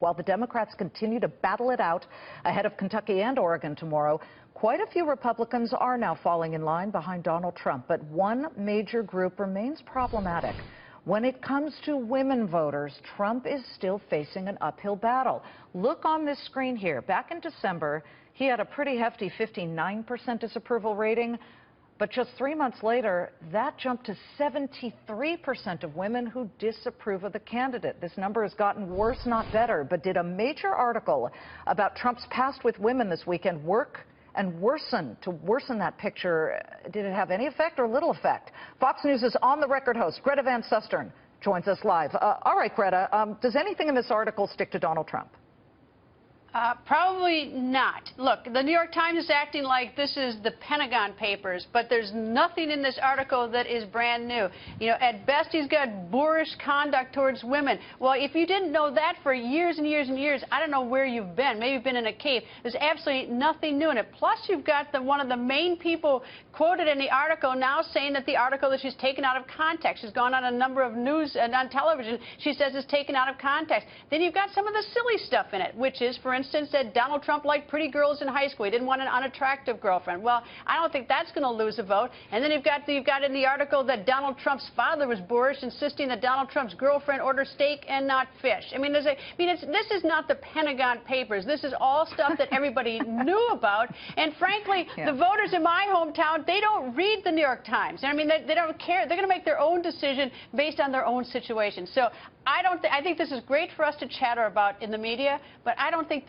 While the Democrats continue to battle it out ahead of Kentucky and Oregon tomorrow, quite a few Republicans are now falling in line behind Donald Trump. But one major group remains problematic. When it comes to women voters, Trump is still facing an uphill battle. Look on this screen here. Back in December, he had a pretty hefty 59% disapproval rating. But just 3 months later, that jumped to 73% of women who disapprove of the candidate. This number has gotten worse, not better. But did a major article about Trump's past with women this weekend work and worsen that picture? Did it have any effect or little effect? Fox News' on-the-record host, Greta Van Susteren, joins us live. All right, Greta, does anything in this article stick to Donald Trump? Probably not. Look, the New York Times is acting like this is the Pentagon Papers, but there's nothing in this article that is brand new. You know, at best, he's got boorish conduct towards women. Well, if you didn't know that for years and years and years, I don't know where you've been. Maybe you've been in a cave. There's absolutely nothing new in it. Plus, you've got one of the main people quoted in the article now saying that the article that she's taken out of context. She's gone on a number of news and on television. She says it's taken out of context. Then you've got some of the silly stuff in it, which is, for instance, that Donald Trump liked pretty girls in high school. He didn't want an unattractive girlfriend. Well, I don't think that's going to lose a vote. And then you've got in the article that Donald Trump's father was boorish, insisting that Donald Trump's girlfriend order steak and not fish. I mean, this is not the Pentagon Papers. This is all stuff that everybody knew about. And frankly, the voters in my hometown, they don't read the New York Times. I mean, they don't care. They're going to make their own decision based on their own situation. So I think this is great for us to chatter about in the media, but I don't think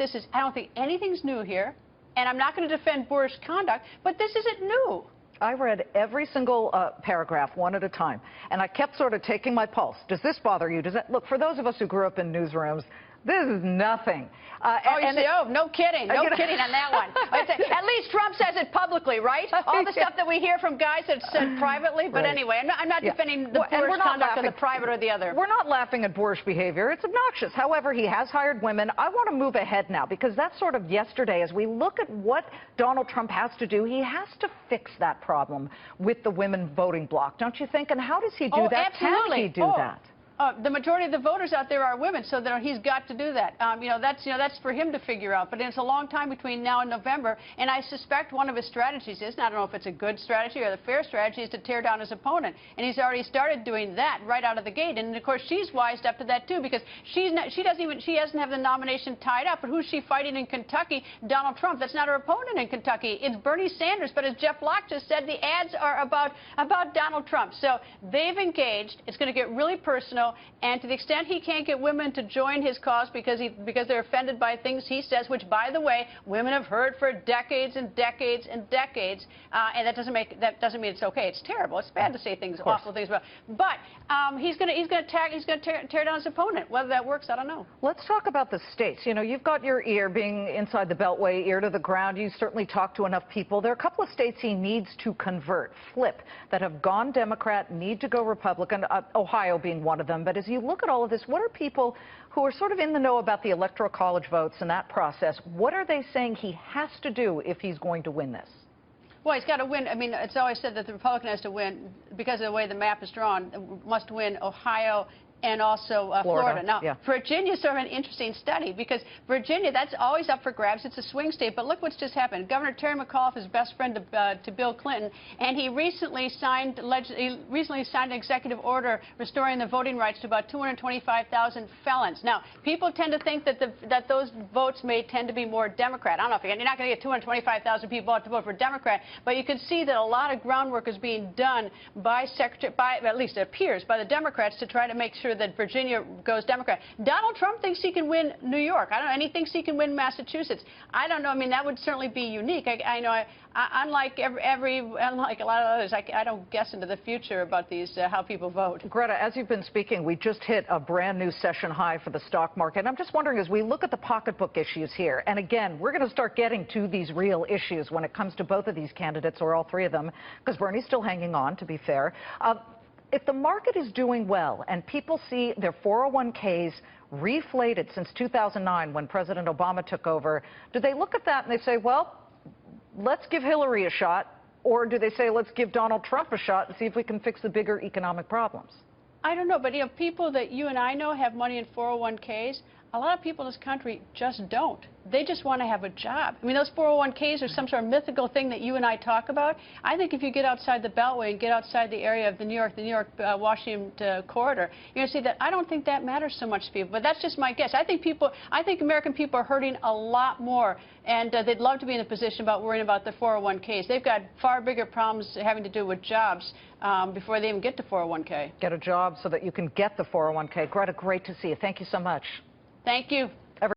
anything's new here, and I'm not going to defend boorish conduct, but this isn't new. I read every single paragraph one at a time, and I kept sort of taking my pulse. Does this bother you? Does that, look, for those of us who grew up in newsrooms, this is nothing. No kidding. No kidding on that one. At least Trump says it publicly, right? All the stuff that we hear from guys that's said privately. But anyway, I'm not defending the boorish conduct on the private or the other. We're not laughing at boorish behavior. It's obnoxious. However, he has hired women. I want to move ahead now, because that's sort of yesterday. As we look at what Donald Trump has to do, he has to fix that problem with the women voting bloc, don't you think? And how does he do that? Absolutely. Can he do that? The majority of the voters out there are women, so he's got to do that. That's for him to figure out. But it's a long time between now and November, and I suspect one of his strategies is, and I don't know if it's a good strategy or the fair strategy, is to tear down his opponent. And he's already started doing that right out of the gate. And of course, she's wised up to that too, because she doesn't have the nomination tied up. But who's she fighting in Kentucky? Donald Trump. That's not her opponent in Kentucky. It's Bernie Sanders. But as Jeff Locke just said, the ads are about Donald Trump. So they've engaged. It's going to get really personal. And to the extent he can't get women to join his cause because they're offended by things he says, which, by the way, women have heard for decades and decades and decades, and that doesn't mean it's okay. It's terrible. It's bad to say things, awful things about. But he's going to tear down his opponent. Whether that works, I don't know. Let's talk about the states. You know, you've got your ear being inside the Beltway, ear to the ground. You certainly talk to enough people. There are a couple of states he needs to flip, that have gone Democrat, need to go Republican, Ohio being one of them. But as you look at all of this, what are people who are sort of in the know about the Electoral College votes and that process, what are they saying he has to do if he's going to win this? Well, he's got to win. I mean, it's always said that the Republican has to win because of the way the map is drawn, must win Ohio and also Florida. Now, Virginia is sort of an interesting study, because Virginia, that's always up for grabs. It's a swing state. But look what's just happened. Governor Terry McAuliffe is best friend to Bill Clinton, and he recently signed an executive order restoring the voting rights to about 225,000 felons. Now, people tend to think that those votes may tend to be more Democrat. I don't know if you're not going to get 225,000 people out to vote for Democrat, but you can see that a lot of groundwork is being done by at least it appears, by the Democrats to try to make sure that Virginia goes Democrat. Donald Trump thinks he can win New York. I don't know. And he thinks he can win Massachusetts. I don't know. I mean, that would certainly be unique. I know. Unlike a lot of others, I don't guess into the future about these how people vote. Greta, as you've been speaking, we just hit a brand new session high for the stock market. I'm just wondering, as we look at the pocketbook issues here, and again, we're going to start getting to these real issues when it comes to both of these candidates, or all three of them, because Bernie's still hanging on, to be fair. If the market is doing well and people see their 401ks reflated since 2009 when President Obama took over, do they look at that and they say, well, let's give Hillary a shot? Or do they say, let's give Donald Trump a shot and see if we can fix the bigger economic problems? I don't know, but people that you and I know have money in 401ks. a lot of people in this country just don't. They just want to have a job. I mean, those 401ks are some sort of mythical thing that you and I talk about. I think if you get outside the Beltway and get outside the area of the New York, Washington corridor, you're going to see that I don't think that matters so much to people. But that's just my guess. I think American people are hurting a lot more, and they'd love to be in a position about worrying about the 401ks. They've got far bigger problems having to do with jobs before they even get to 401k. Get a job so that you can get the 401k. Greta, great to see you. Thank you so much. Thank you.